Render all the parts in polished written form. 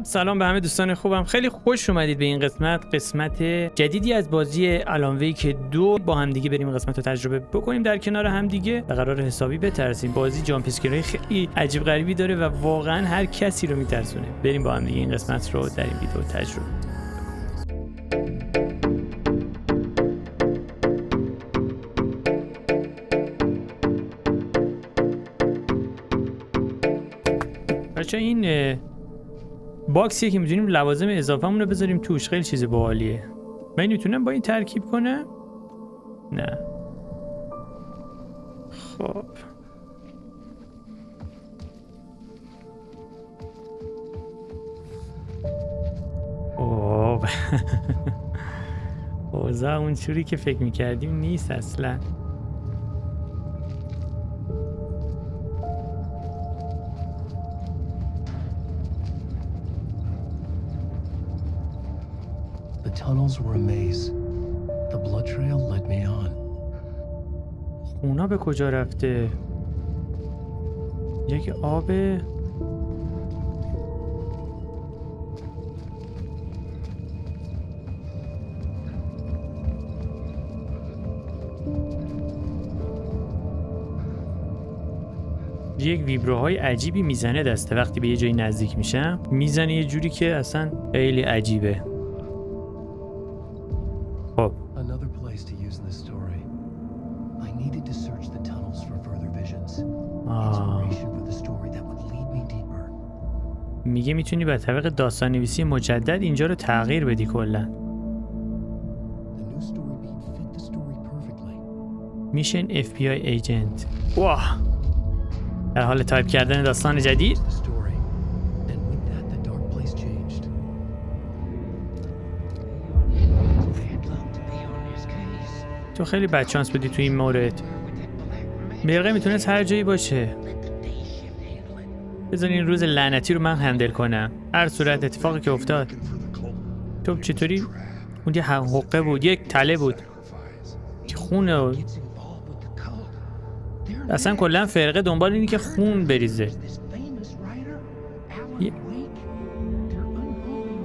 سلام به همه دوستان خوبم. خیلی خوش اومدید به این قسمت جدیدی از بازی آلان ویک 2. با هم دیگه بریم قسمت رو تجربه بکنیم در کنار هم دیگه و قرار حسابی بترسیم. بازی جامپ اسکیرای خیلی عجیب غریبی داره و واقعا هر کسی رو میترسونه. بریم با هم دیگه این قسمت رو در این ویدیو تجربه. بچه این باکسیه که میتونیم لوازم اضافه‌مون رو بذاریم توش. خیلی چیز باحالیه. من میتونم با این ترکیب کنم؟ نه. خب اوه اوضاع اونجوری که فکر میکردیم نیست اصلا. Tunnels were a maze. The blood trail led me on. خونا به کجا رفته؟ یک آب یک ویبروهای عجیبی میزنه دسته. وقتی به یه جایی نزدیک میشم میزنه یه جوری که اصلا خیلی عجیبه. خب Another place to use in the story. I needed to search the tunnels for further visions. Inspiration for the story that would lead me deeper. میگه میتونی به طریق داستان نویسی مجدد اینجا رو تغییر بدی کلا. The new story beat fit the story perfectly. میشن FBI ایجنت. واه. در حال تایپ کردن داستان جدید. The story. And with that the dark place changed. تو خیلی بدشانس بودی تو این مورد. مرغه میتونست هر جایی باشه. بذار این روز لعنتی رو من هندل کنم. هر صورت اتفاقی که افتاد. تو چطوری؟ اون یه حقه بود، یک تله بود که خونه اصلا کلا فرقه دنبال اینی که خون بریزه.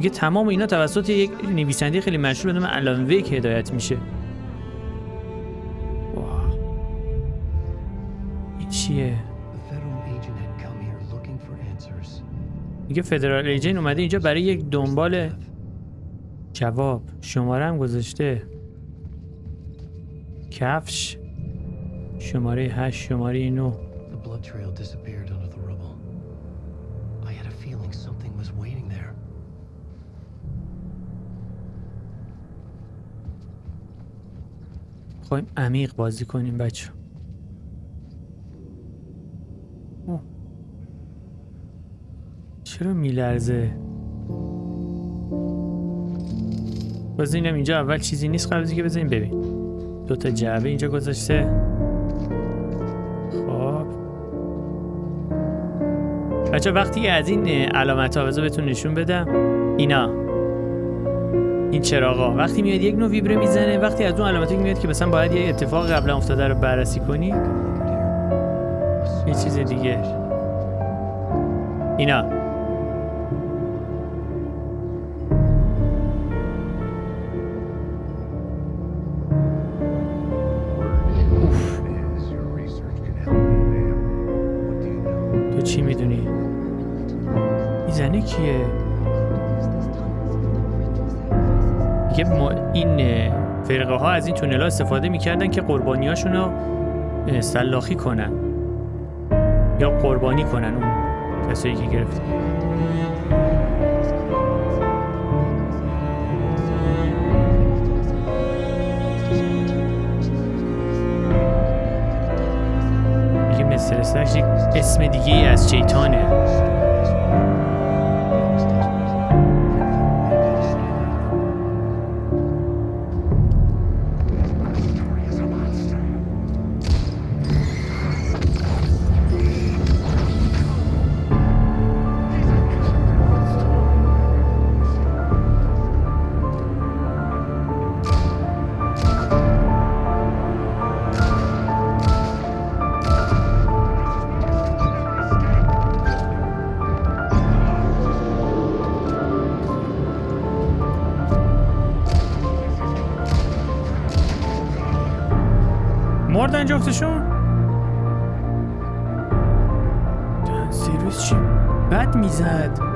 یه تمام اینا توسط یک نویسنده خیلی مشهور به نام آلان ویک هدایت میشه. چیه؟ میگه فدرال ایجنت اومده اینجا برای یک دنبال جواب. شماره هم گذاشته. کفش شماره 8 شماره 9. خواهیم عمیق بازی کنیم بچه. چرا میلرزه؟ بذارینم اینجا اول چیزی نیست قبل از اینکه بذاریم ببین. دوتا جعبه اینجا گذاشته. خب بچه وقتی از این علامت ها بذار بهتون نشون بدم. اینا این چراغا وقتی میاد یک نوع ویبره میزنه. وقتی از اون علامتی که میاد که مثلا باید یه اتفاق قبلا افتاده رو بررسی کنی. یه چیز دیگه اینا تو چی میدونی؟ میزنه کیه؟ این فرقه ها از این تونل ها استفاده میکردن که قربانیاشون رو سلاخی کنن یا قربانی کنن اون کسایی که گرفتن. میگه مستر استرکس یک اسم دیگه از شیطانه. مردن جفتشون؟ سرویس چی بد میزد.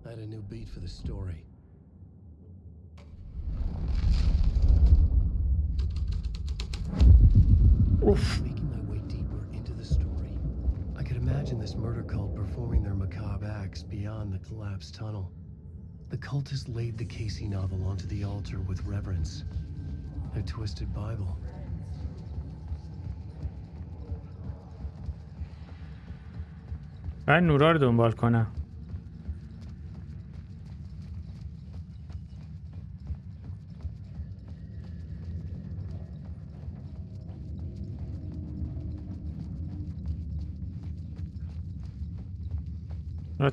I had a new beat for the story. Making my way deeper into the story, I could imagine this murder cult performing their macabre acts beyond the collapsed tunnel. The cultists laid the Casey novel onto the altar with reverence. Their twisted Bible. من نورا رو دنبال کنم.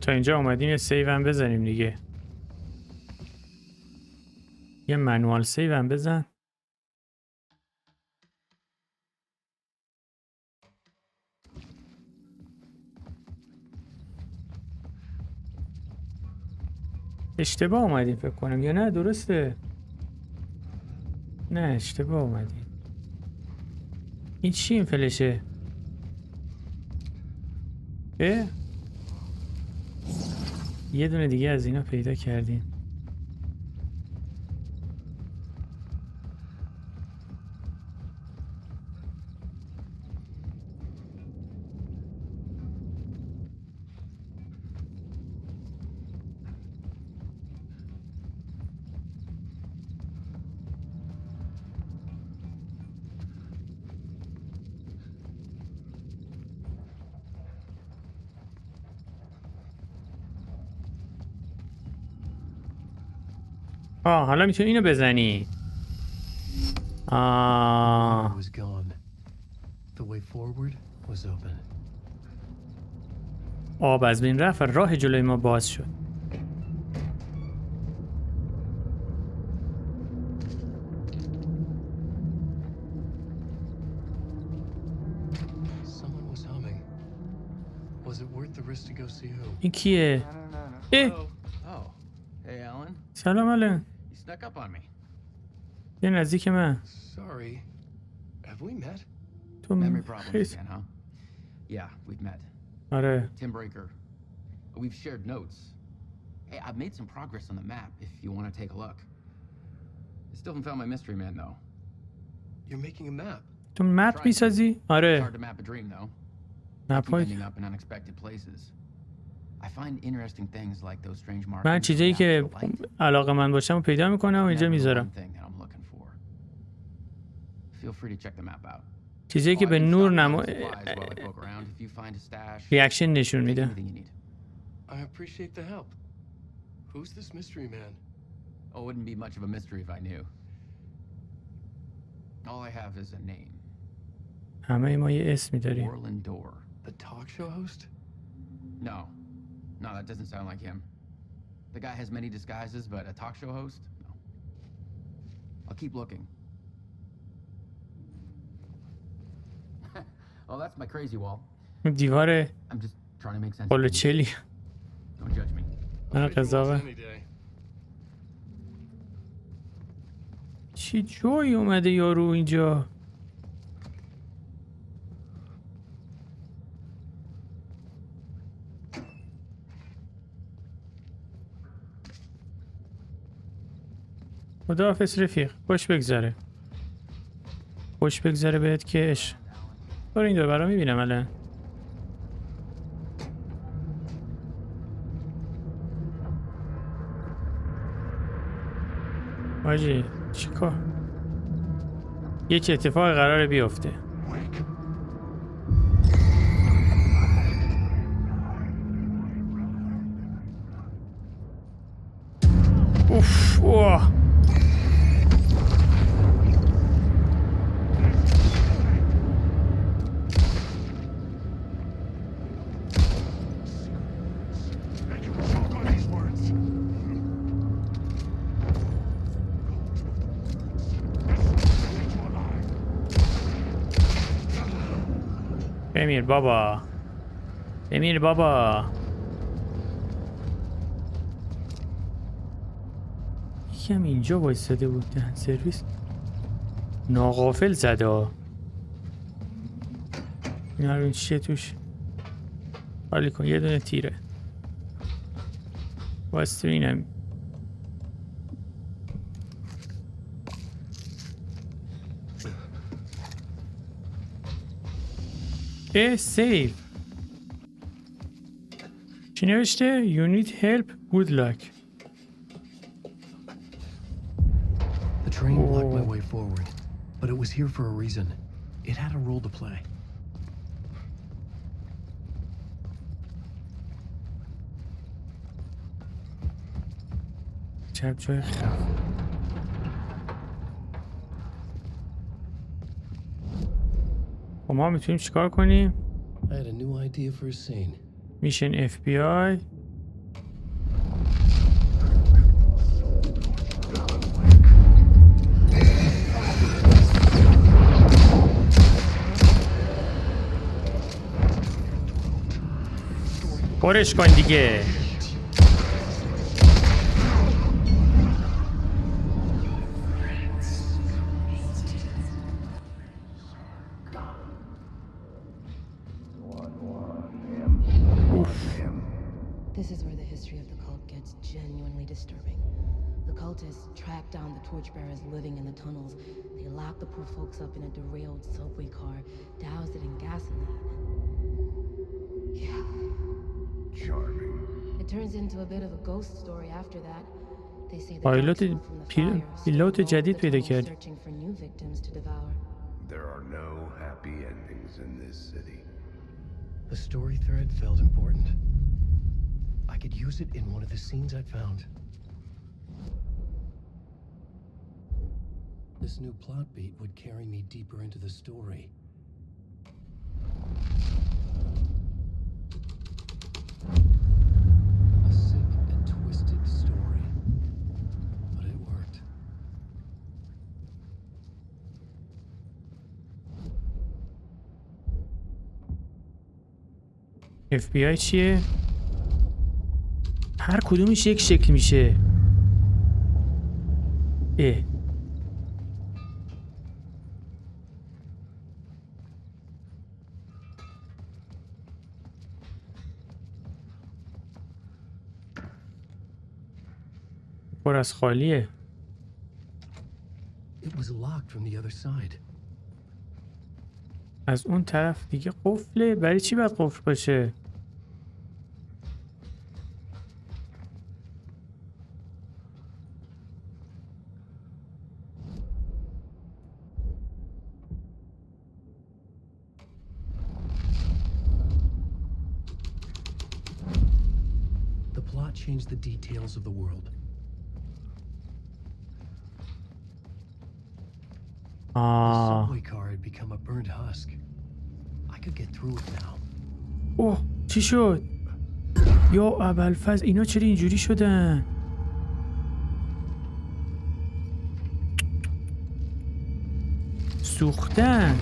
تا اینجا اومدیم یه سیو هم بزنیم دیگه. یه منوال سیو هم بزن. اشتباه اومدیم فکر کنم یا نه درسته؟ نه اشتباه اومدیم. این چی این فلشه؟ یه دونه دیگه از اینا پیدا کردیم. حالا میتونی اینو بزنی. آب از بین رفت و راه جلوی ما باز شد. این کیه؟ سلام علم. یه نزدیک من. تو خیلی آره. We've shared notes. Hey, I've made some progress on the map if you want to take a look. I still haven't found my mystery man though. You're making a map. تو مپ میسازی؟ آره. Hard to map a dream though. مپ‌های Ending up in unexpected places. I find interesting things like those strange markings. من چیزایی که علاقه من باشم پیدا میکنم و اینجا میذارم. Feel free to check the map out. چیزایی که به نور ریاکشن نشون میده. I appreciate the help. Who's this mystery man? Oh, it wouldn't be much of a mystery if I knew. All I have is a name. همه ما یه اسمی داریم. The talk show host? No. No, that doesn't sound like him. The guy has many disguises, but a talk show host? No. I'll keep looking. Oh, that's my crazy wall. دیواره I'm just trying to make sense. قلچلی. Don't judge me. من قضاوت. چی جایی اومده یارو اینجا؟ خداحافظ رفیق. خوش بگذره. خوش بگذره بهت که عشق. برو این دور برا میبینم الان. حاجی چیکار؟ یک اتفاق قراره بیفته. اوف اوه. بمیر بابا، بمیر بابا. یکم اینجا وایستاده بود دهن سرویس. ناغافل زده ها. اینا رو چیه توش؟ خالی کن. یه دونه تیره واسه اینم. سیف. چی نوشته؟ You need help, good luck. The train blocked my way forward, but it was here for a reason. It had a role to play. چپ جای خف. ما میتونیم چیکار کنیم؟ I had a new idea for a scene. میشن FBI. پرش کن دیگه. This is where the history of the cult gets genuinely disturbing. The cultists tracked down the torchbearers living in the tunnels. They locked the poor folks up in a derailed subway car, doused it in gasoline. Yeah. Charming. It turns into a bit of a ghost story after that. They say the پایلوت dark smoke from the fire پیلوت still جدید roams the پیدا tunnels کرد. searching for new victims to devour. There are no happy endings in this city. The story thread felt important. I could use it in one of the scenes I'd found. This new plot beat would carry me deeper into the story. A sick and twisted story, but it worked. FBI چیه؟ هر کدومش یک شکل میشه. پر از خالیه. It was locked from the other side. از اون طرف دیگه قفله. برای چی باید قفل باشه؟ The plot changed the details of the world. The subway car had become a burnt husk. I could get through it now. اوه چی شد؟ یا ابوالفضل اینا چرا اینجوری شدن؟ سوختن.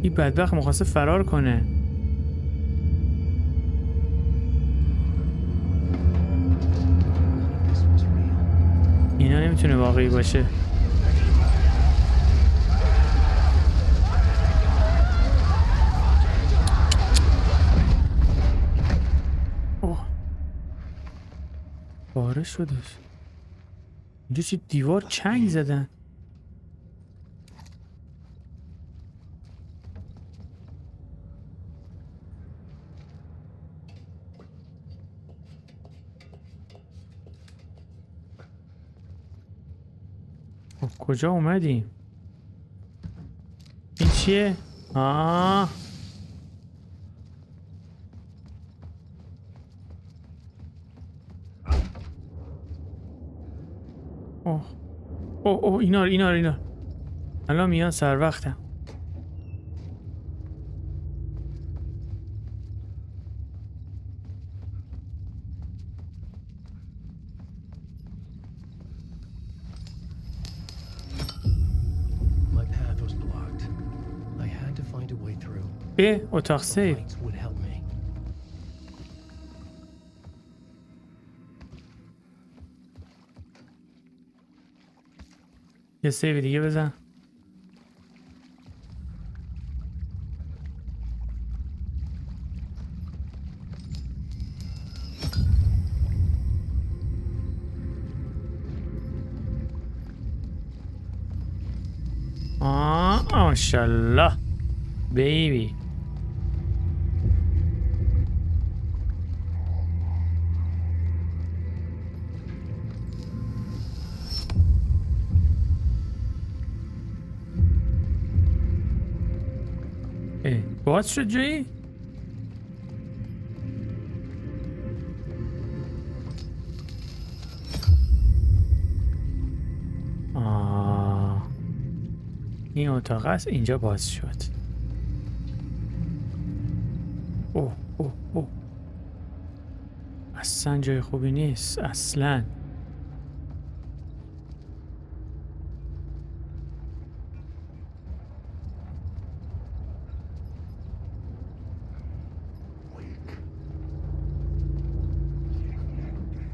این بدبخت می‌خواسته فرار کنه. This was real. اینا نمیتونه واقعی باشه. اوه باره شدش. اینجا چی دیوار چنگ زدن. کجا اومدیم؟ این چیه؟ اوه اوه اینا الان میان سر وقتم. My path was blocked. به اتاق سیف. Lights would help me. یه سیو دیگه بزن. ماشاءالله بیبی. باز شد جایی؟ این اتاق است، اینجا باز شد. اوه اوه اوه، اصلا جای خوبی نیست اصلا.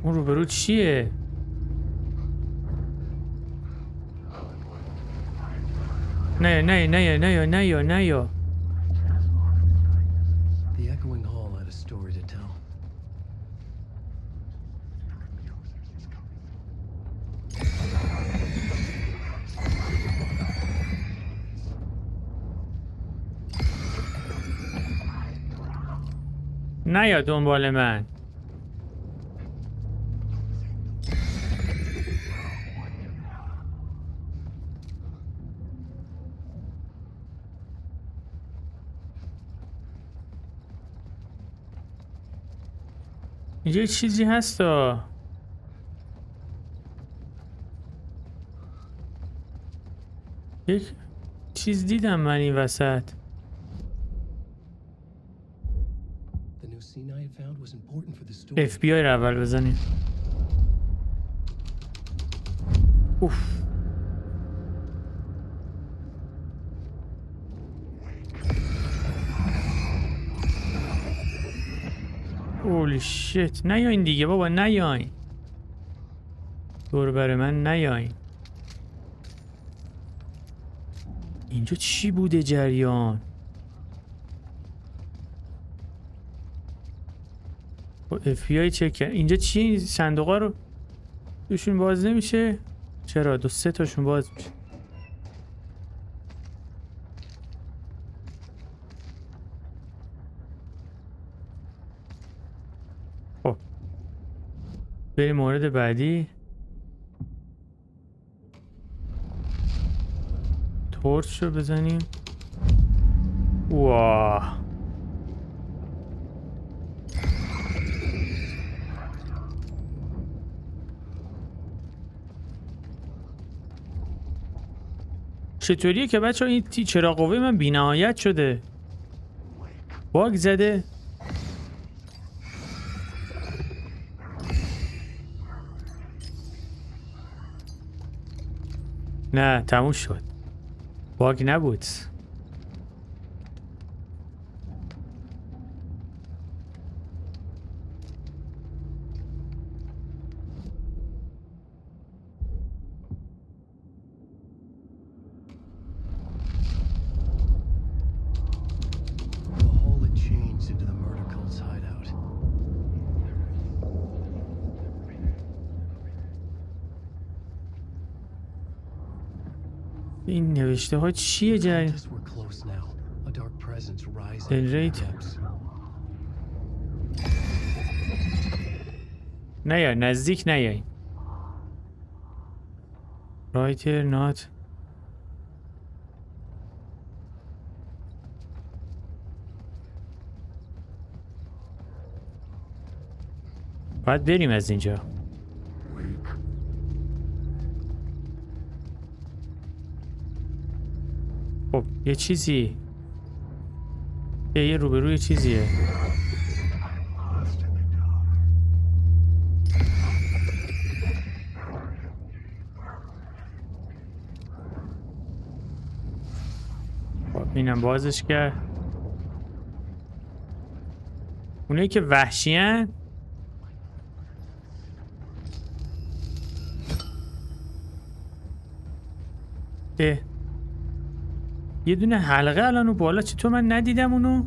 اون روبرو چیه؟ نه نه نه نه نه نه. The echoing hall had a story to tell. نیا دنبال من. اینجا چیزی هستا. یک چیز دیدم من این وسط. The new scene I had found was important for the story. FBI رو اول بزنیم. اوف. اولی شیت. نیاین دیگه بابا، نیاین. دور بر من نیاین. اینجا چی بوده جریان؟ FBI چک کرد. اینجا چی؟ این صندوقا رو دوشون باز نمیشه؟ چرا؟ دو سه تاشون باز میشه. خب بریم مورد بعدی. تورچ رو بزنیم. واه، چطوریه که بچه ها این چراغ قوه من بی‌نهایت شده؟ باگ زده؟ نه تموم شد، باگ نبود. این نوشته ها چیه جایی؟ دلریت نیا، نزدیک نیاین. رایتر نات. باید بریم از اینجا. خب یه چیزی، یه روبروی چیزیه. خب اینم بازش کرد. اونایی که وحشی‌ان یه دونه حلقه الان اون بالا، چطور من ندیدم اونو؟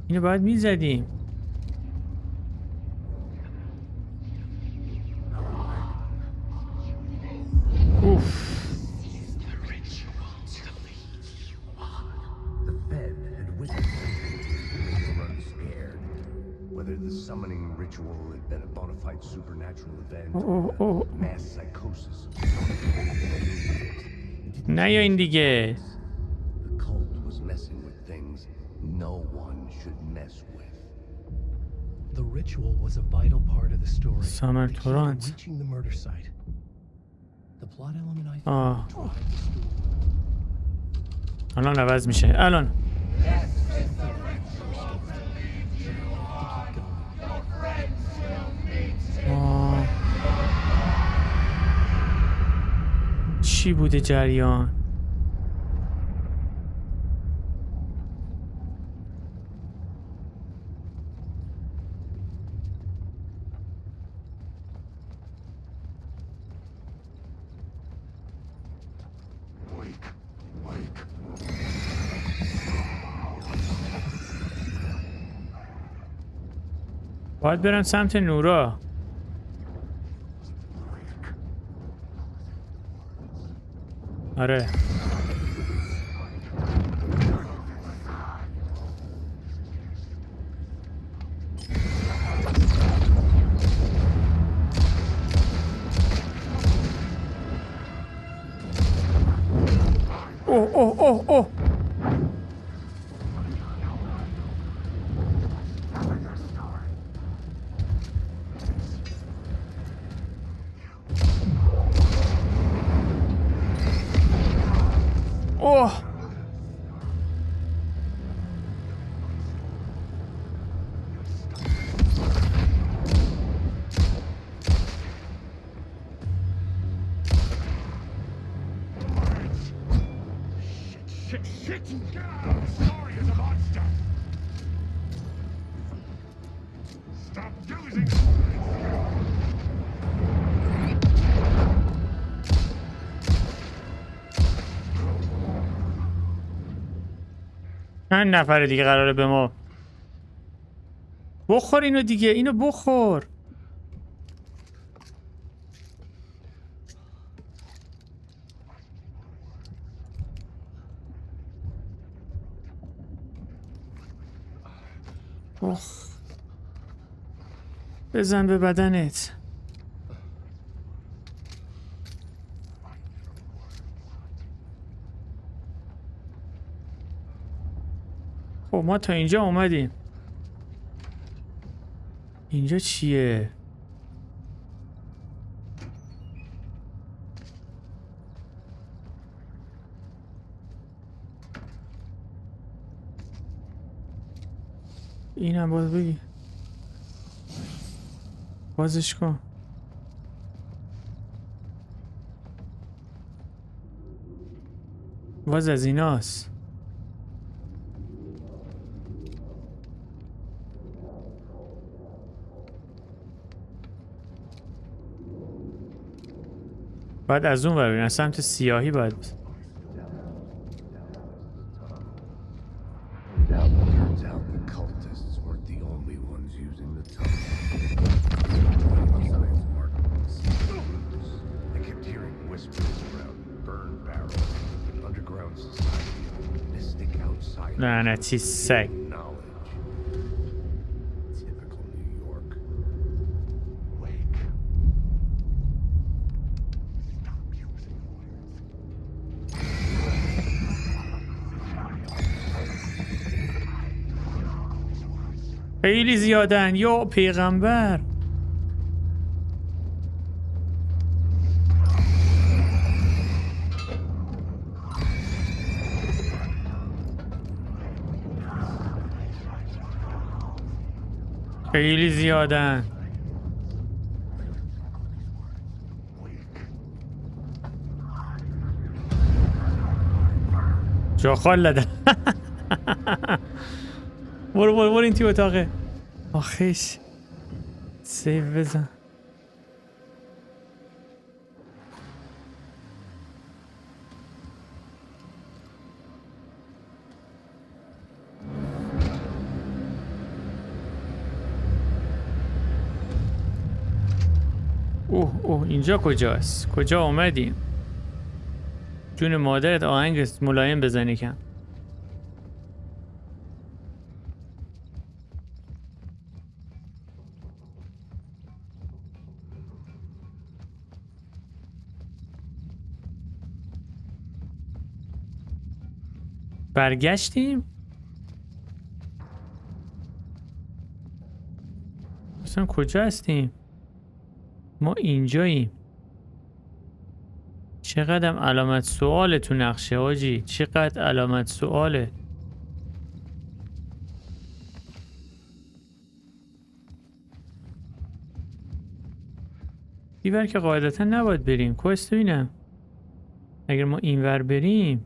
اینو باید میزدیم. اوف. Whether the summoning ritual had been a bona fide supernatural event or mass psychosis. نه یا این دیگه. The cult was messing with things no one should mess with. The ritual was a vital part of the story. Summer The key to Torrance. reaching the murder site. The plot element I آه. found drive the story. الان عوض میشه. الان چی بوده جریان؟ باید برم سمت نورا. آره اوه اوه اوه اوه اوه چند نفر دیگه قراره به ما بخور اینو دیگه، اینو بخور. بزن به بدنت. خب ما تا اینجا اومدیم. اینجا چیه؟ اینم باید بگی. بازش کن. باز از ایناست. باید از اون ور بریم، از سمت سیاهی باید. Turns out the cultists weren't the only ones using the tunnel. Science markets. I kept hearing whispers around burn barrels, an underground society of mystic outsiders. لعنتی سگ. Knowledge. Typical New York. خیلی زیادن یا پیغمبر. خیلی زیادن. جا خال لده. برو این توی اتاقه. آخیش سیو بزن. اوه اینجا کجاست؟ کجا آمدیم؟ جون مادرت آهنگ ملایم بزنی کم. برگشتیم؟ اصلا کجا هستیم؟ ما اینجاییم. چقدر علامت سواله تو نقشه حاجی، چقدر علامت سواله. اینور که قاعدتا نباید بریم. کوست ببینم اگر ما اینور بریم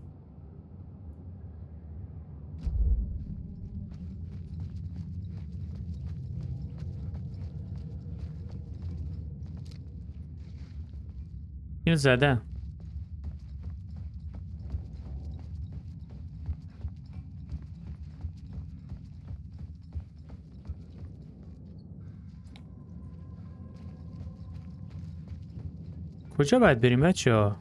اینو زدم. کجا باید بریم بچه ها؟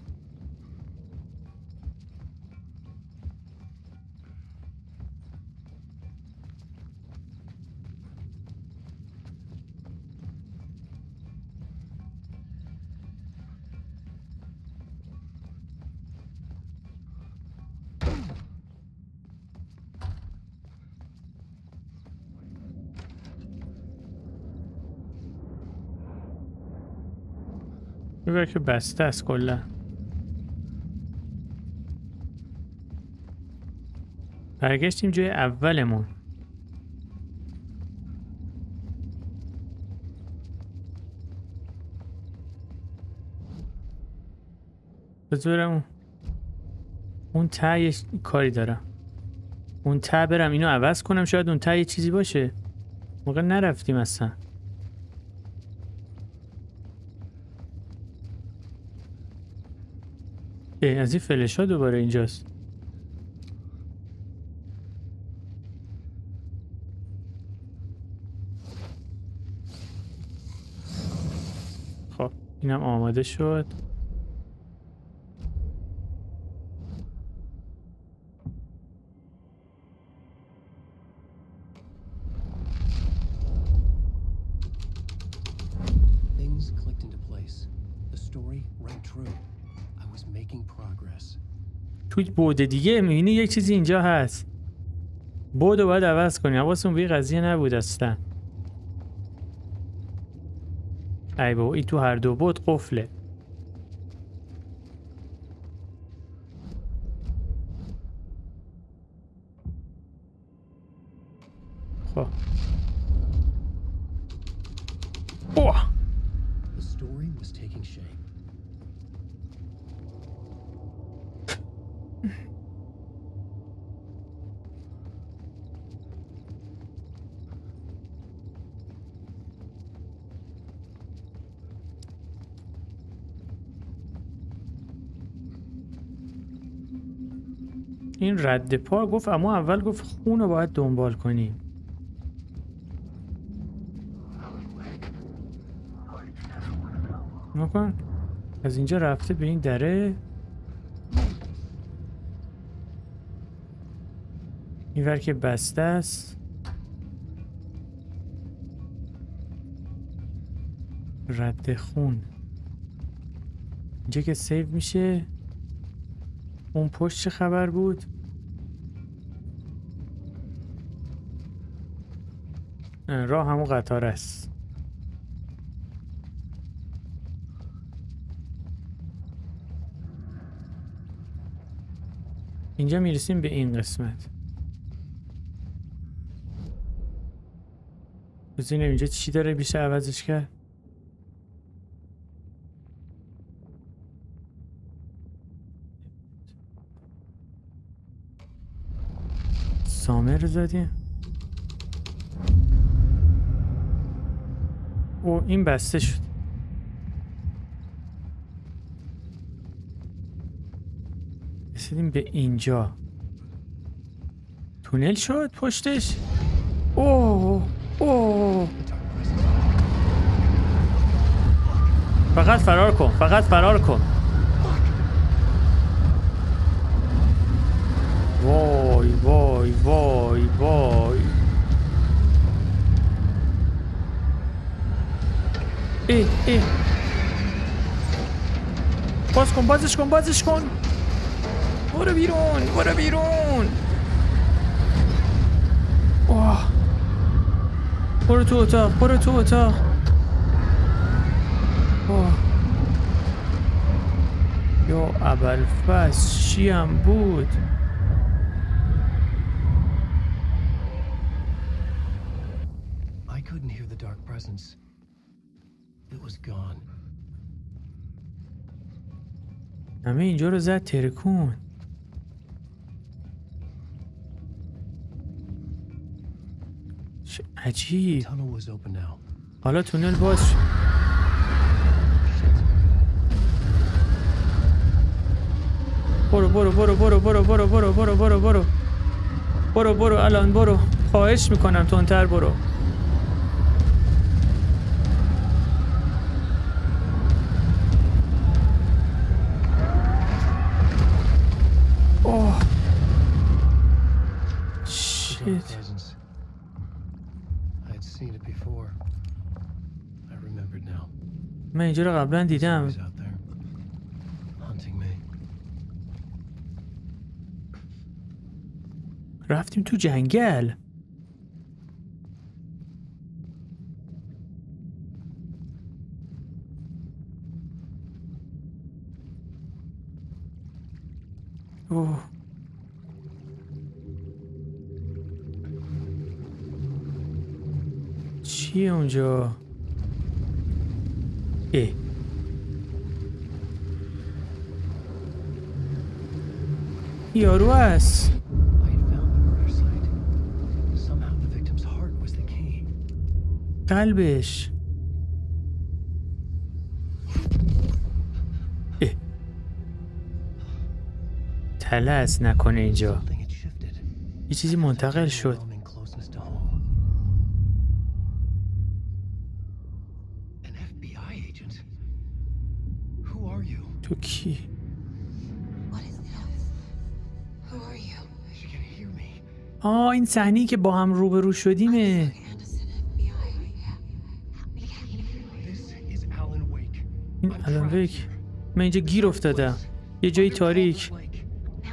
بگه که بسته است کلا. برگشتیم جای اولمون. بذارم اون ته یه کاری دارم. اون ته برم اینو عوض کنم، شاید اون ته یه چیزی باشه. موقع نرفتیم اصلا. از این فلش ها دوباره اینجاست. خب اینم آماده شد. Things clicked into place. The story rang true. I was making progress. توی بعد دیگه میبینی یک چیزی اینجا هست. بعد رو باید عوض کنی. حواسم به این قضیه نبود اصلا. ای بابا این تو هر دو بعد قفله. خب اوه The story was taking shape. این رد پا گفت، اما اول گفت خون رو باید دنبال کنیم. نکن از اینجا رفته به این دره. این ور که بسته است. رد خون اینجا که سیو میشه. اون پشت چه خبر بود؟ راه همون قطار است. اینجا میرسیم به این قسمت. بزنیم اینجا چی داره بیشه عوضش کرد. سامر رو زدیم. او این بسته شد. رسیدیم به اینجا. تونل شد پشتش. اوه اوه، فقط فرار کن، فقط فرار کن. وای وای وای وای. ای باز کن، بازش کن، بازش کن. برو بیرون، برو بیرون. اوه. برو تو اتاق، برو تو اتاق. اوه. یا ابوالفضل چی هم بود؟ I couldn't hear the dark presence. It was gone. همه اینجا رو زد ترکون. چه عجیب. Tunnel was open now. حالا تونل باز شد. برو برو برو برو برو برو برو برو برو برو برو برو الان برو. خواهش میکنم تندتر برو. اوه The dark presence. I had seen it before. I remembered now. من اینجا رو قبلا دیدم. It was out there, hunting me. رفتیم تو جنگل. اوه. چیه اونجا؟ یارو هست. I had found the murder site. Somehow the victim's heart was the key. قلبش. تلس نکنه اینجا. Something had shifted. یه چیزی منتقل شد. Overwhelming closeness to home. An FBI agent? Who are you? تو کی؟ What is this? Who are you? She can hear me. این صحنه‌ای که با هم روبرو شدیمه. Anderson, FBI. This is Alan Wake. این I'm الان trapped ویک. here. من اینجا گیر افتادم. یه جایی تاریک.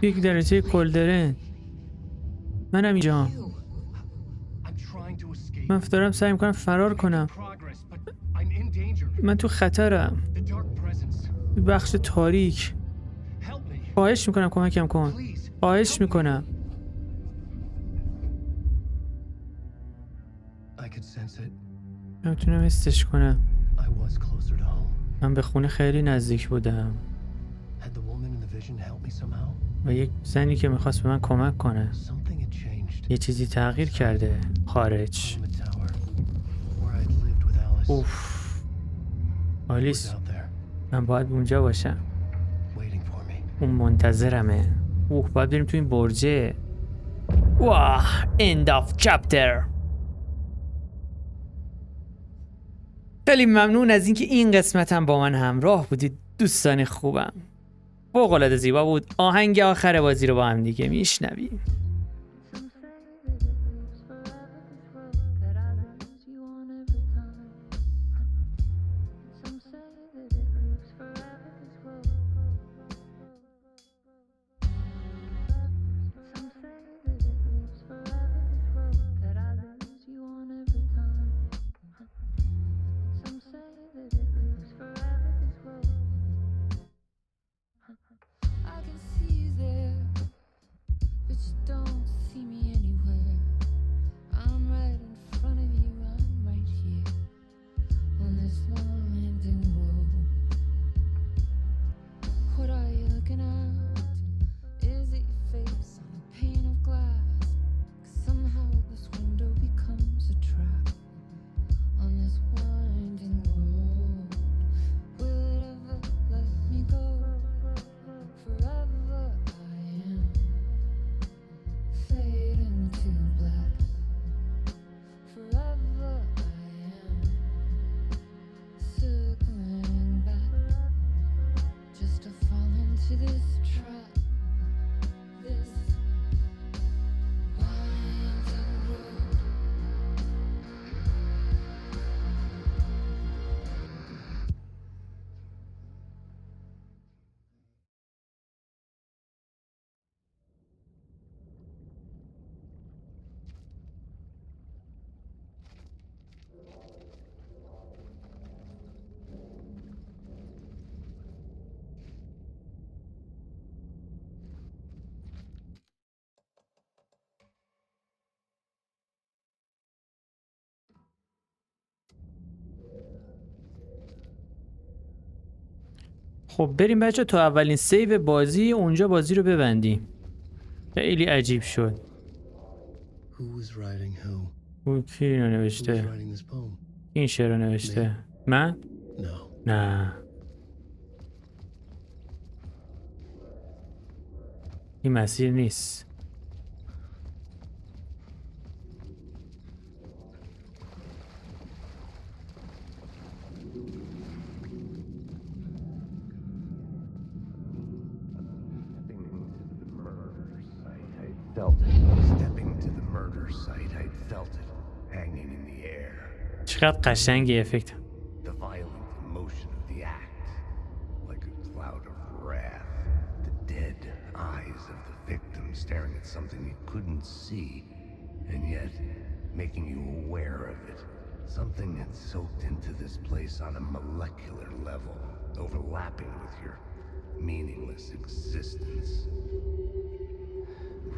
یک درجه کلدرن. منم اینجا. I'm trying to escape. من دارم سعی میکنم فرار کنم. Progress, but I'm in danger. من تو خطرم. The dark presence. بخش تاریک. Help me. خواهش میکنم کمکم کن. Please. خواهش میکنم. I could sense it. من میتونم حسش کنم. I was closer to home. من به خونه خیلی نزدیک بودم. Had the woman in the vision helped me somehow? و یک زنی که میخواست به من کمک کنه. Something had changed. یه چیزی تغییر کرده خارج. From the tower, where I'd lived with Alice. اوف. Was آلیس. out there, من باید اونجا باشم. waiting for me. اون منتظرمه. باید بریم تو این برجه. واه. End of chapter. خیلی ممنون از اینکه این قسمت هم با من همراه بودید دوستان خوبم. فوق‌العاده زیبا بود. آهنگ آخر بازی رو با هم دیگه میشنویم. I can see you there, but you don't خب بریم بچه تا اولین سیو بازی اونجا بازی رو ببندیم. خیلی عجیب شد. Who was writing who? او کی اینو Who was نوشته؟ writing this poem? این شعر رو نوشته؟ من؟ No. نه این مسیر نیست. Stepping to the murder site, I felt it hanging in the air. چقدر قشنگی افکت. The violent emotion of the act, like a cloud of wrath. The dead eyes of the victim staring at something you couldn't see, and yet making you aware of it. Something had soaked into this place on a molecular level, overlapping with your meaningless existence.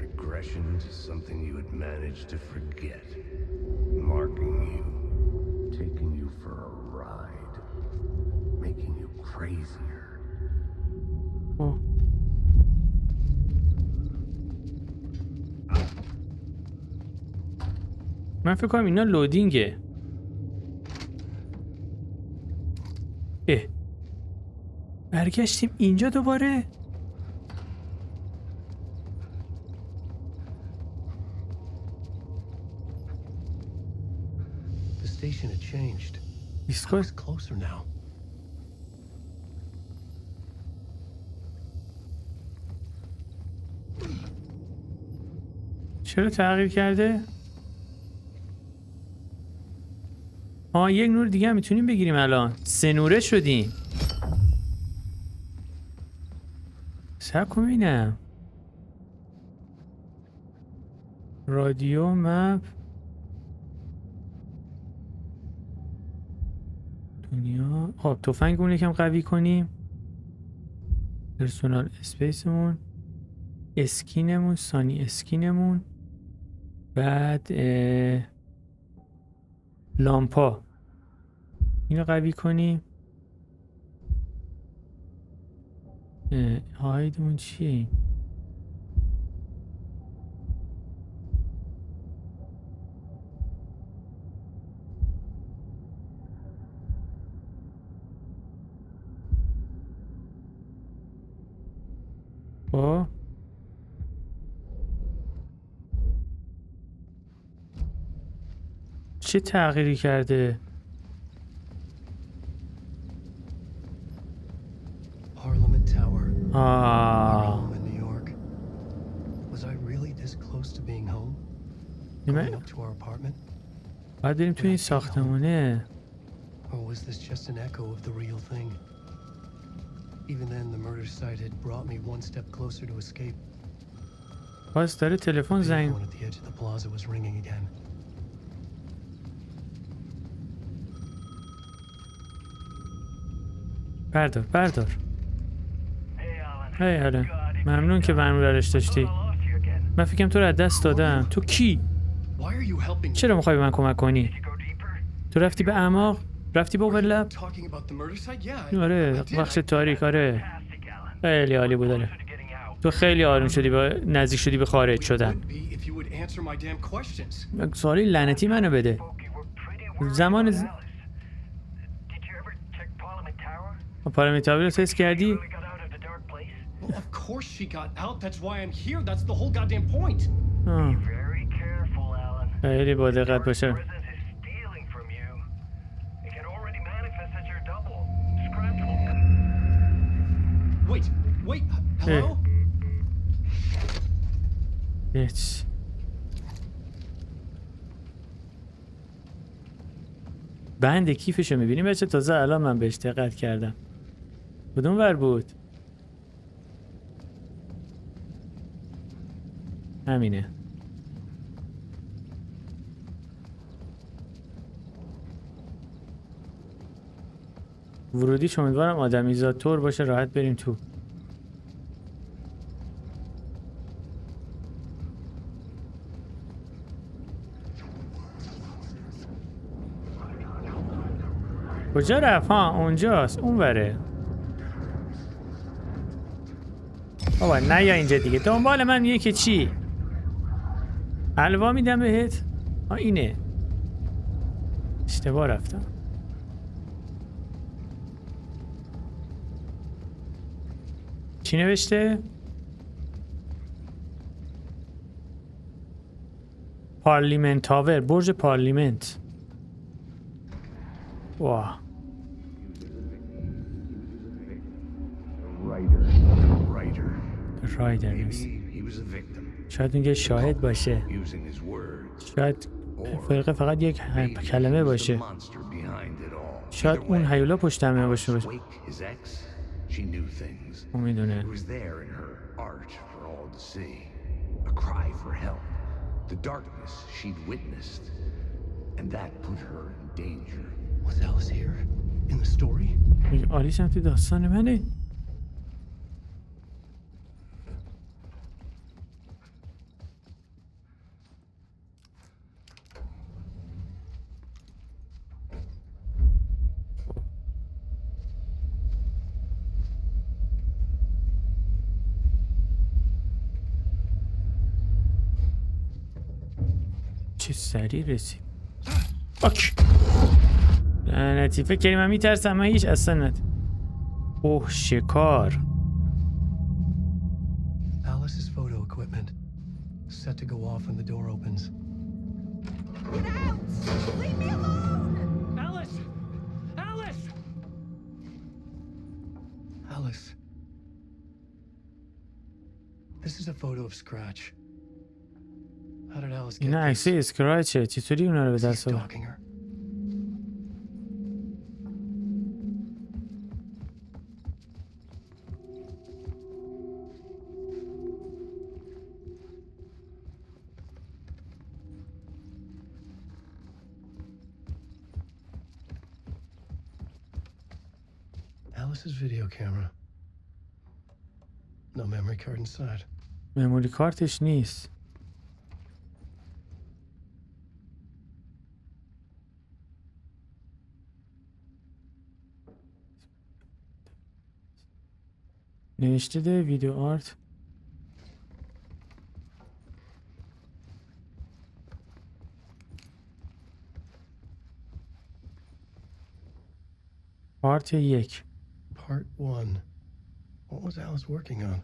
Regression to something you had managed to forget, marking you, taking you for a ride, making you crazier. من فکر کنم اینا لودینگه. برگشتیم اینجا دوباره. The station had changed. I ایستگاه was closer now. چرا تغییر کرده؟ یک نور دیگه هم میتونیم بگیریم الان. 3 نوره شدیم. صبر کن ببینم. رادیو مپ دنیا. خب تفنگمون یکم قوی کنیم. پرسونال اسپیسمون، اسکینمون، سانی اسکینمون، بعد لامپا اینو قوی کنیم. هایدمون چیه این؟ چه تغییری کرده؟ Parliament Tower. آه Home in New York. Was I really this close to being home? نیمه Going up to our apartment? باید بریم توی این ساختمونه. Or was this just an echo of the real thing? Even then, the murder site had brought me one step closer to escape. باز داره تلفن The زنگ. phone at the edge of the plaza was ringing again. بردار. هی آره ممنون که برنامه داشتی. من فکرم تو رو از دست دادم. تو کی؟ Why are you helping me? چرا میخوای به من کمک کنی؟ تو رفتی به اعماق؟ رفتی به اوورلپ؟ Talking about the murder site? Yeah. آره I did. بخش تاریک. آره خیلی عالی بود. آره تو خیلی آروم شدی به نزدیک شدی به خارج شدن. Would be if you would answer my damn questions. سوالی لعنتی منو بده. زمان پارلیامنت تاور رو تست کردی؟ Well, of course she got out. That's why I'm here. That's the whole goddamn point. آه. خیلی با دقت باشه. Wait. Hello? هیچ. بند کیفشو میبینیم بچه؟ تازه الان من بهش دقت کردم. کدوم ور بود؟ همینه. ورودیش امیدوارم آدمیزاد طور باشه راحت بریم تو. کجا رفت؟ ها اونجاست، اون وره. بابا نه یا اینجا دیگه دنبال من میگه که چی؟ حلوا میدم بهت؟ اینه. اشتباه رفتم. چی نوشته؟ پارلیمنت تاور، برج پارلیمنت. واه. رایدر نیست. شاید میگه شاهد باشه. شاید فقط یک کلمه باشه. شاید اون هیولا پشت همه باشه. اون میدونه. The darkness she'd witnessed, and that put her in danger. Was Alice here in the story? آلیس هم تو داستان منه. چه سریع رسید. باک لعنتی فکر کنی من میترسم. من هیچ اصلا ند. اوه شکار. Alice's photo equipment set to go off when the door opens. Get out! Leave me alone! Alice! Alice! Alice. This is a photo of Scratch. How did Alice get اینا this? عکس اسکراچه. چطوری اونا رو به Was he دست آورد؟ stalking her? Alice's video camera. No memory card inside. مموری کارتش نیست. نوشته ده ویدیو آرت. پارت 1. Part 1. What was Alice working on?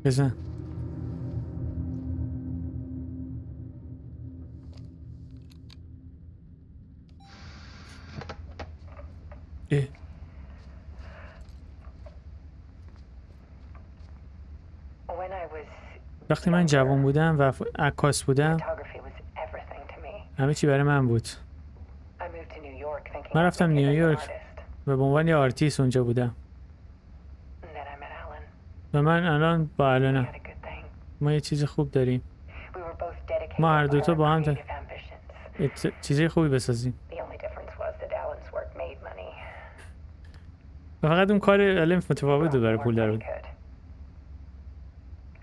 بزن. اه. When I was وقتی من جوان بودم و عکاس بودم photography was everything to me. همه چی برای من بود. I moved to New York thinking من I رفتم would be an نیویورک artist. و به عنوان یه آرتیست اونجا بودم. And then I met Alan. و من الان با We الانم. had a good thing. ما یه چیز خوب داریم. We were both dedicated ما هر to دوتا our با هم creative ambitions. چیزای خوبی بسازیم. The only difference was that Alan's work made money. و فقط اون کار علم متفاوت بود برای More پول در money بود. could.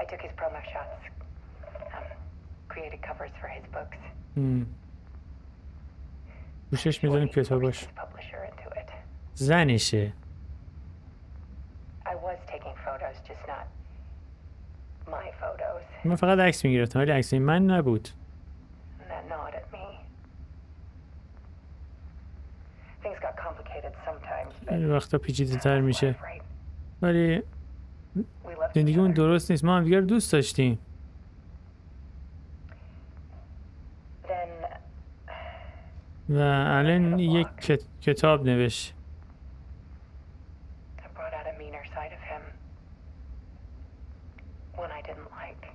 I took his promo shots. Created covers for his books. پوشش میزنیم کتاباش. His publisher into it. زنشه. I was taking photos, just not my photos. من فقط عکس میگرفتم ولی عکس من نبود. And that gnawed at me. Things got complicated sometimes. این وقتا پیچیده تر میشه. Right. ولی We loved each زندگیمون other. درست نیست. ما هم دیگر دوست داشتیم. Then و الان یک کتاب نوشت. I brought out a meaner side of him. One I didn't like.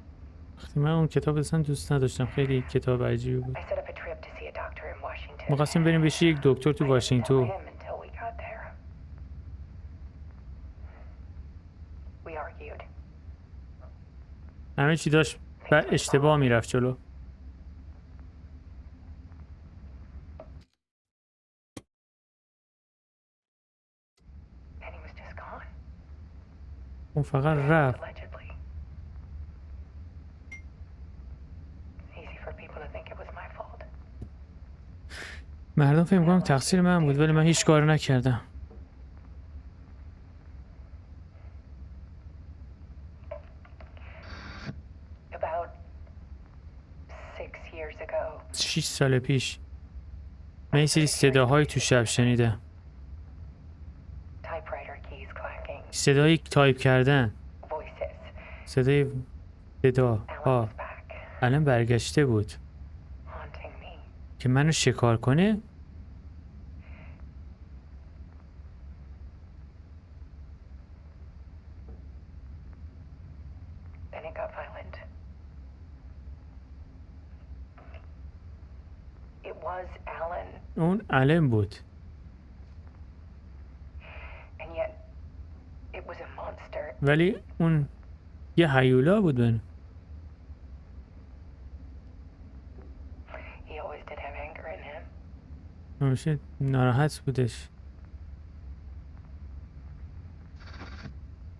وقتی من اون کتاب اصلا دوست نداشتم. خیلی کتاب عجیبی بود. I set up a trip to see a doctor in Washington. ما خواستیم بریم بشی یک دکتر تو I didn't tell واشنگتن. him until we got there. We argued. همه چی داشت و اشتباه میرفت جلو. And he was just gone. اون فقط رفت. Allegedly. Easy for people to think it was my fault. مردم فکر می‌کنم تقصیر من بود ولی من هیچ کار نکردم. About 6 years ago, 6 سال پیش من یه سری صداهایی تو شب شنیدم. typewriter keys clacking, صدای تایپ کردن. voices. صدای صدا Alan ها. was back, الان برگشته بود haunting me. که منو شکار کنه. Then it got violent. It was Alan, اون علم بود and yet it was a monster. ولی اون یه هیولا بود. من He always did have anger in him. همیشه ناراحت بودش.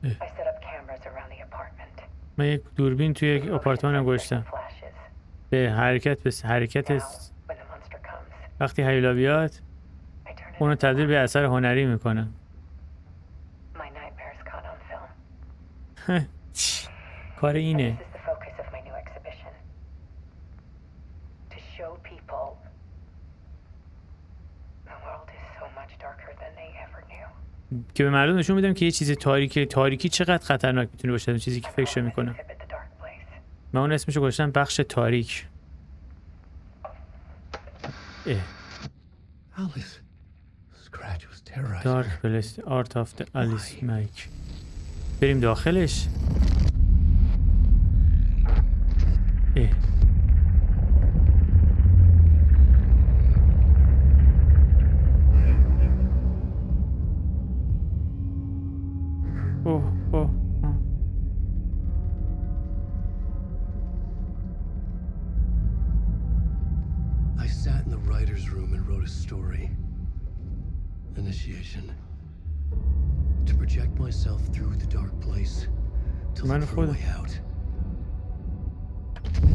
I set up cameras around the apartment. من یک دوربین توی یک آپارتمانم گذاشتم Flashes. به حرکت Now, when the monster comes, وقتی هیولا بیاد I turn it اونو into تبدیل به اثر هنری میکنم. my nightmares caught on film. کار And اینه. this is the focus of my new exhibition. To show people the world is so much darker than they ever knew. که به مردم نشون میدم که یه چیز تاریکی چقدر خطرناک میتونه باشه. اون چیزی که فکر میکنم. Exhibit the dark place. من اون اسمشو گذاشتم بخش تاریک. Alice. Scratch was terrorizing دارک her. پلیس آرت آف د آلیس مایک. بریم داخلش. اوه. I sat in the writer's room and wrote a story. Initiation. To project myself through the dark place. To من look for a خودم. way out.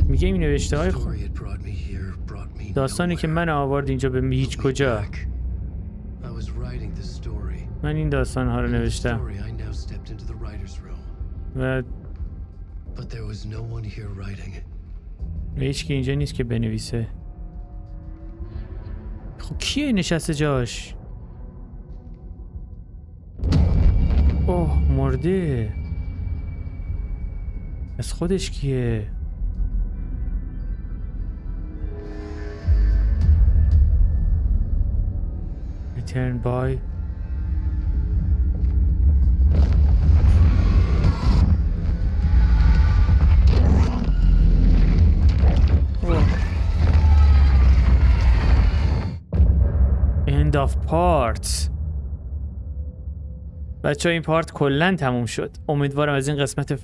میگه این نوشته های Story had brought me here, brought me داستانی که nowhere. من آورد اینجا به هیچ کجا. Back. I was writing the story. من این داستان ها رو In the نوشتم story, I now stepped into the writer's room. و But there was no one here writing. هیچ که اینجا نیست که بنویسه. خب کیه نشسته جاش؟ اوه مرده. از خودش کیه؟ Return by End of parts. بچه ها این پارت کلن تموم شد. امیدوارم از این قسمت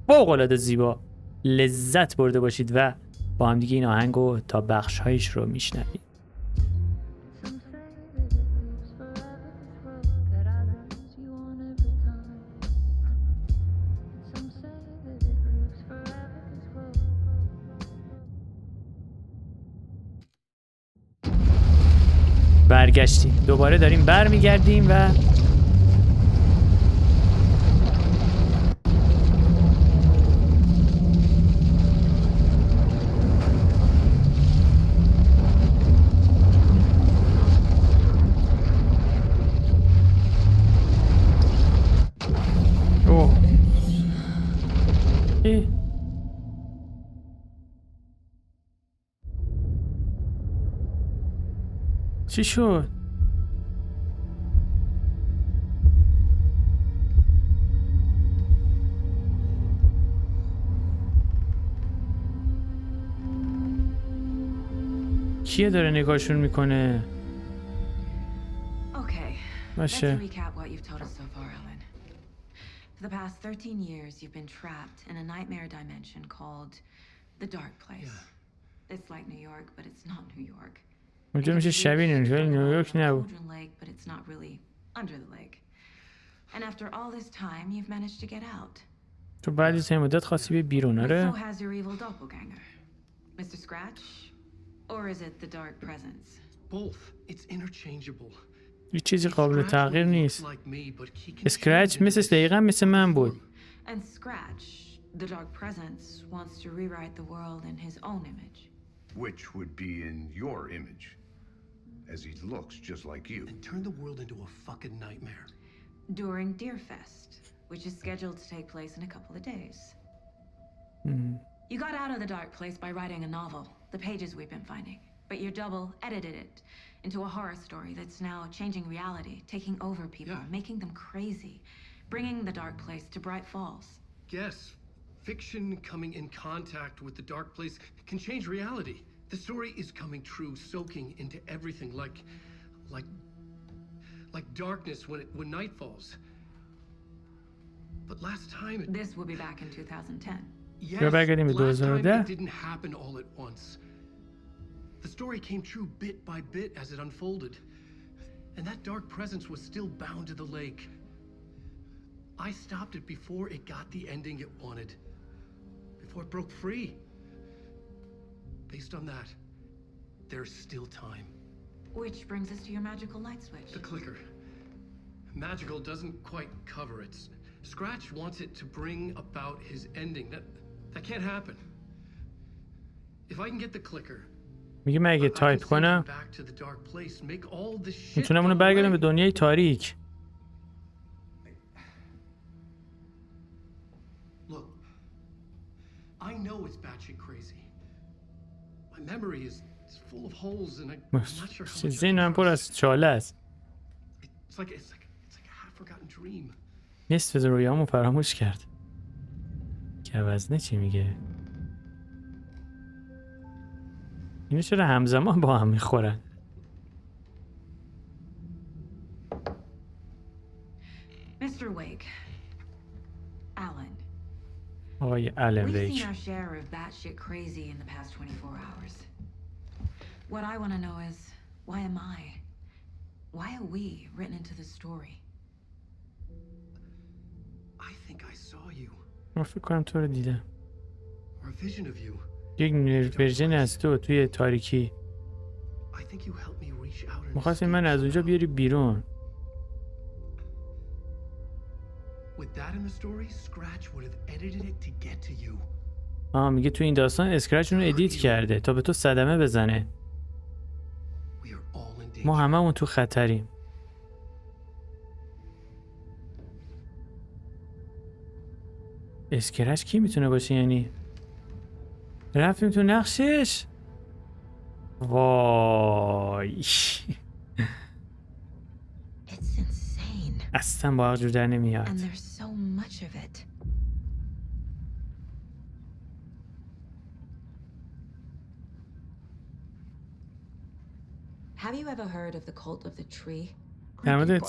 فوق‌العاده زیبا لذت برده باشید و با هم دیگه این آهنگو تا بخش هایش رو میشنوید. برگشتیم دوباره داریم برمیگردیم و اوه چی شد؟ کیه داره نگاهشون میکنه؟ Okay, let's باشه. recap what you've told us so far, Ellen. For the past 13 years, you've been trapped in a nightmare dimension called the Dark Place. It's like New York, but it's not New York. اونجا میشه شبیه نیویورک نبود. Cauldron Lake, but it's not really under the lake. And after all this time, you've managed to get out. تو بعد از این مدت خواستی بیا بیرون So آره؟ has your evil doppelganger, Mr. Scratch, or is it the dark presence? both. It's interchangeable. هیچ چیزی قابل Scratch تغییر looks نیست. like me, but he can اسکرچ change مثل into دقیقا مثل من بود. And Scratch, the dark presence, wants to rewrite the world in his own image. Which would be in your image, as he looks just like you. and turn the world into a fucking nightmare. During Deerfest, which is scheduled to take place in a couple of days. You got out of the dark place by writing a novel, the pages we've been finding. But your double edited it into a horror story that's now changing reality, taking over people, Yeah. making them crazy, bringing the dark place to Bright Falls. Yes, fiction coming in contact with the dark place can change reality. The story is coming true, soaking into everything like darkness when night falls. But last time it... This will be back in 2010. Yes, Go back in last time 2010. it didn't happen all at once. The story came true bit by bit as it unfolded. And that dark presence was still bound to the lake. I stopped it before it got the ending it wanted. Before it broke free. Based on that, there's still time. Which brings us to your magical light switch. The clicker. Magical doesn't quite cover it. Scratch wants it to bring about his ending. That can't happen. If I can get the clicker, میگه من اگه I can تایپ send him کنم back to the dark place, make all this shit میتونم اونو go برگردم به away. دنیای تاریک. Look, I know it's batshit crazy. My memory is full of holes, and I'm not sure how much I ذهنم can پر trust. از چاله است. It's like a half-forgotten dream. نصف رویامو فراموش کرد. گوزنه چی میگه؟ اینو چرا همزمان با هم میخورن؟ Mr. Wake, Alan, آقای آلن we've ویک. seen our share of batshit crazy in the past 24 hours. What I want to know is, why am I? Why are we written into the story? I think I saw you, من فکر کنم تو رو دیدم. or a vision of you. یک ورژن از تو توی تاریکی. I think you helped me reach out and میخواستی escape من از اونجا somehow. بیاری بیرون. With that in the story, Scratch would have edited it to get to you. میگه تو این داستان اسکرچ اونو ادیت کرده تا به تو صدمه بزنه. We are all in ما danger. هممون تو خطریم. اسکرچ کی میتونه باشه یعنی؟ رفتیم تو نقشش؟ وای. It's insane. اصلا با جور در نمیاد. And there's so much of it. Have you ever heard of the cult of the tree? در مورد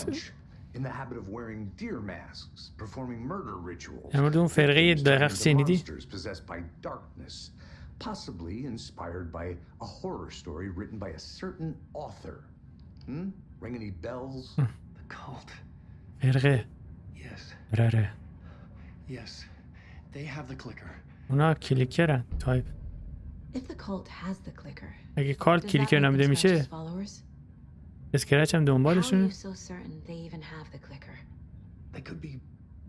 In the habit of wearing deer masks, performing murder rituals. در مورد اون فرقه دقیق شنیدی؟ Monsters possessed by darkness, possibly inspired by a horror story written by a certain author. Ring any bells? The cult. فرقه. Yes. رره. Yes. They have the clicker. اونا کلیکرن. تایپ. If the cult has the clicker, اگه کارت does that کلیکر make نامیده them میشه Scratch's followers? اسکرچ هم How are دنبالشونه. you so certain they even have the clicker? They could be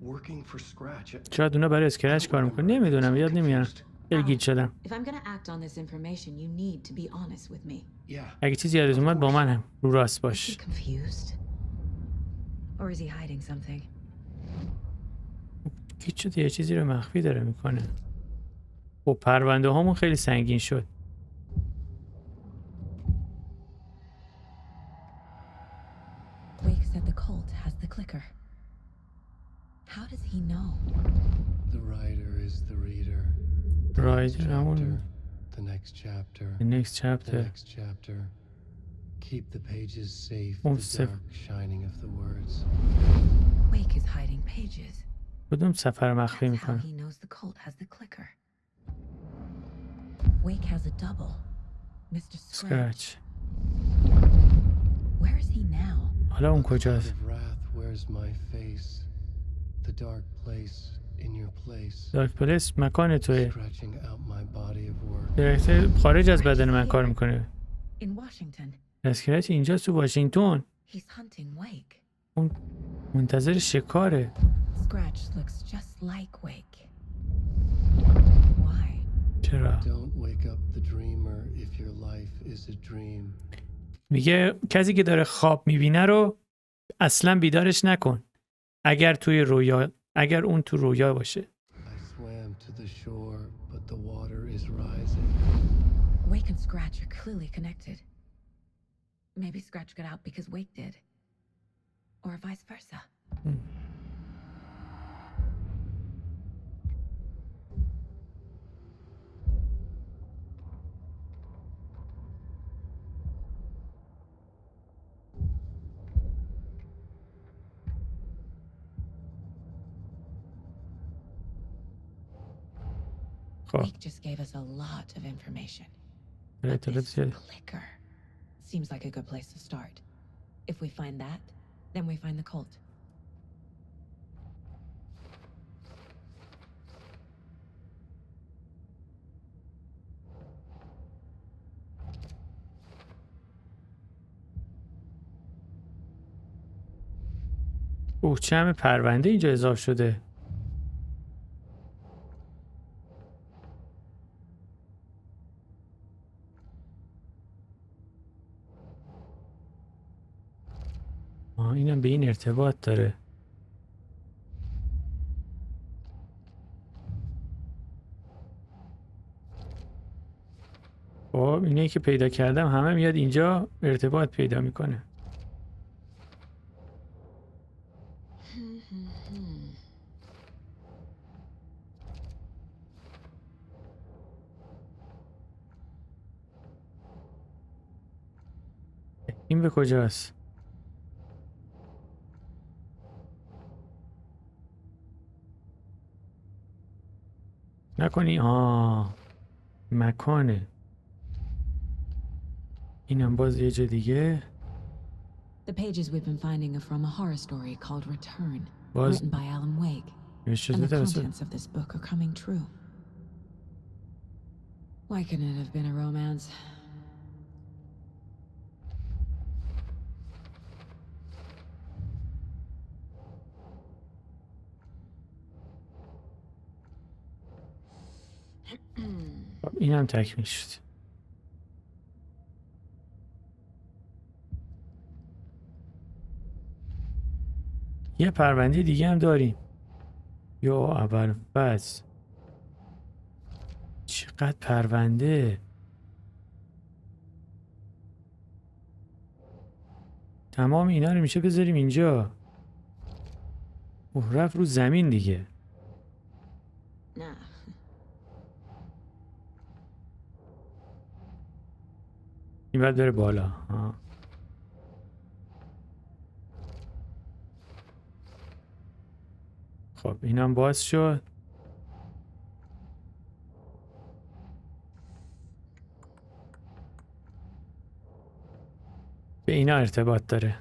working for Scratch. شاید اونا برای اسکرچ کار میکنه. نمیدونم یاد نمیارم. خیلی گیج شدم. If I'm gonna act on this information, you need to be honest with me. Yeah. اگه چیزی یادت اومد با من هم رو راست Is he باش. confused? Or is he hiding something? گیج شد یه چیزی رو مخفی داره میکنه. خب پرونده هامون خیلی سنگین شد. Wake said the cult has the clicker. How does he know? The writer is the reader. رایدر همون The next chapter. The next The chapter. next chapter. Keep the pages safe. اون The سف- dark shining of the words. Wake is hiding pages. کدوم سفر مخفی That's how میکنه؟ he knows the cult has the clicker. Wake has a double. Mr. Scratch. اسکرچ. Where is he now? حالا اون The کجاست؟ cloud of wrath wears my face. The dark place in your place. دارک پلیس مکان توی. Scratching out my body of work. درکتر خارج از بدن من کار میکنه. In Washington. اسکلت اینجا تو واشنگتن. He's hunting Wake. اون منتظر شکاره. Scratch looks just like Wake. Why? چرا؟ Don't wake up the dreamer if your life is a dream. میگه کسی که داره خواب میبینه رو اصلا بیدارش نکن. اگر اون تو رویا باشه. I swam to the shore, but the water is rising. Wake and Scratch are clearly connected. Maybe Scratch got out because Wake did. Or vice versa. Wake just gave us a lot of information. But this clicker seems like a good place to start. If we find that, then we find the cult. چه همه پرونده اینجا اضافه شده. اینم به این ارتباط داره. خب اینه که پیدا کردم همه میاد اینجا ارتباط پیدا میکنه. این به کجاست؟ نکنی مکانه. اینم باز یه جا دیگه. The pages we've been finding are from a horror story called Return, باز written by Alan Wake. And the contents of this book are coming true. Why couldn't it have been a romance? اینم تکمیل شد. یه پرونده دیگه هم داریم. یا اول بس چقدر پرونده. تمام اینا رو میشه بذاریم اینجا. رفت رو زمین دیگه. نه. این باید بره بالا. خب اینم باز شد. به اینا ارتباط داره.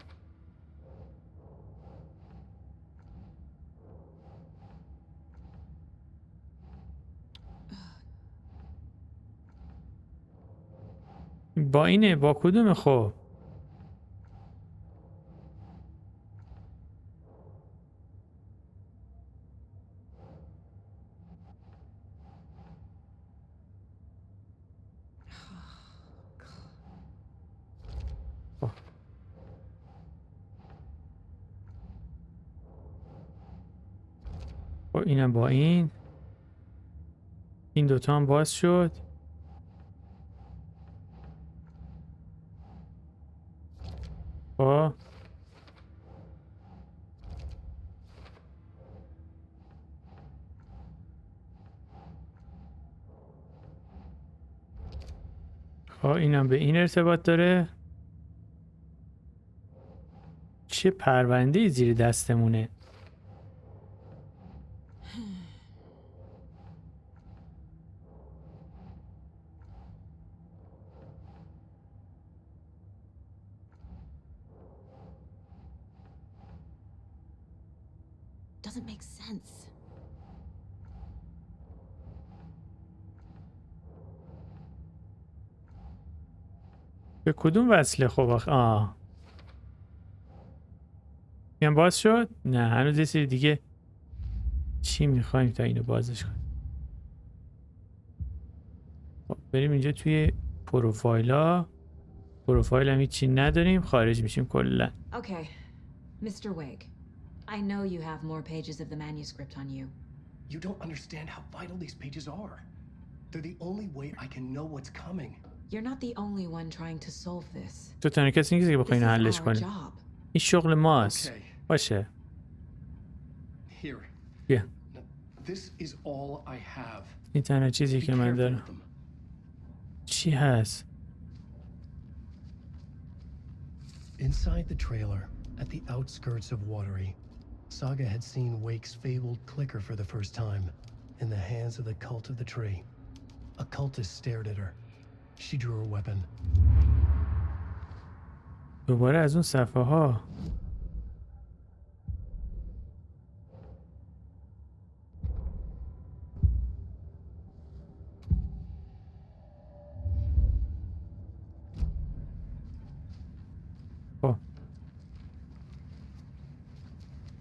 با اینه با کدوم خب؟ خب اینم با این دوتا هم باز شد. خب اینم به این ارتباط داره. چه پرونده زیر دستمونه. Doesn't make sense. به کدوم وصله؟ خب میگم باز شد؟ نه هنوز یه سری دیگه. چی میخوایم تا اینو بازش کنیم؟ خب بریم اینجا توی پروفایل هم هیچی نداریم، خارج میشیم کلا. Okay, Mr. Wig. I know you have more pages of the manuscript on you. You don't understand how vital these pages are. They're the only way I can know what's coming. You're not the only one trying to solve this. تو تنها کسی نیستی که بخوای اینو حلش This is our کنی. job. این شغل ماست. Okay. باشه. Here. بیا. This is all I have. این تنها چیزی Be که من careful دارم. with them. چی هست؟ Inside the trailer, at the outskirts of Watery, Saga had seen Wake's fabled clicker for the first time, in the hands of the cult of the tree. A cultist stared at her. She drew her weapon. دوباره از اون صفحه ها.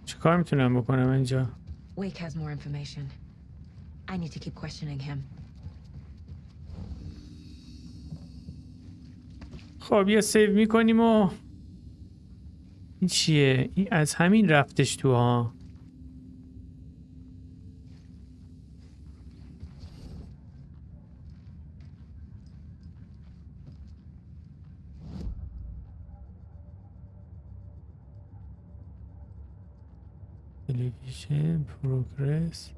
چه کار میتونم بکنم اینجا؟ Wake has more information. I need to keep questioning him. خب یه سیو میکنیم و این چیه؟ این از همین رفتش تو ها. تلویزیون پروگرس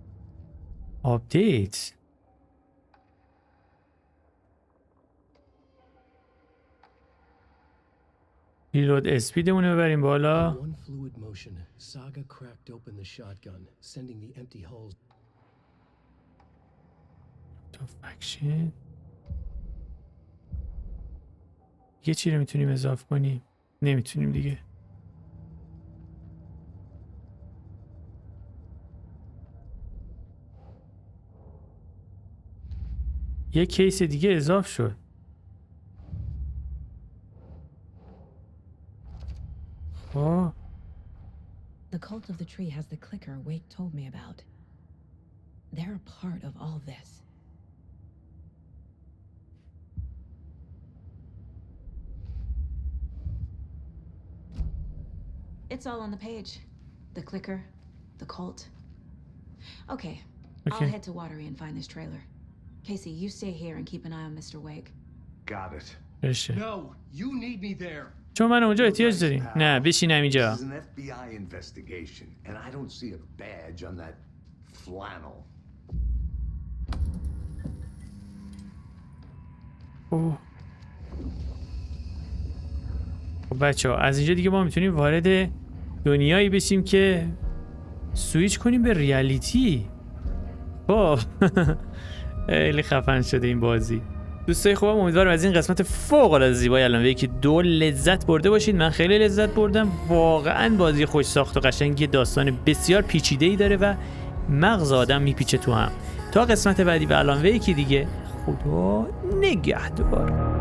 آپدیت. ریلود اسپیدمون رو ببریم بالا. In one fluid motion, Saga cracked open the shotgun, sending the empty hulls. تو فکشن یه چی رو میتونیم اضافه کنیم؟ نمیتونیم دیگه. یه کیس دیگه اضافه شد. خب The cult of the tree has the clicker Wake told me about. They're a part of all this. It's all on the page. The clicker, the cult. Okay, I'll head to Watery and find this trailer. Casey, you stay here and keep an eye on Mr. Wake. Got it. بشه. No, you need me there. چون من اونجا احتیاج داریم. نه بشینم اینجا. This is an FBI investigation, and I don't see a badge on that flannel. اوه. خب بچه‌ها از اینجا دیگه ما میتونیم وارد دنیایی بشیم که سویچ کنیم به ریالیتی. خب خیلی خفن شده این بازی. دوستای خوبم امیدوارم از این قسمت فوق العاده زیبای آلان ویک 2 لذت برده باشید. من خیلی لذت بردم. واقعا بازی خوش ساخت و قشنگی، داستان بسیار پیچیده‌ای داره و مغز آدم میپیچه تو هم. تا قسمت بعدی و آلان ویک دیگه، خدا نگهدار.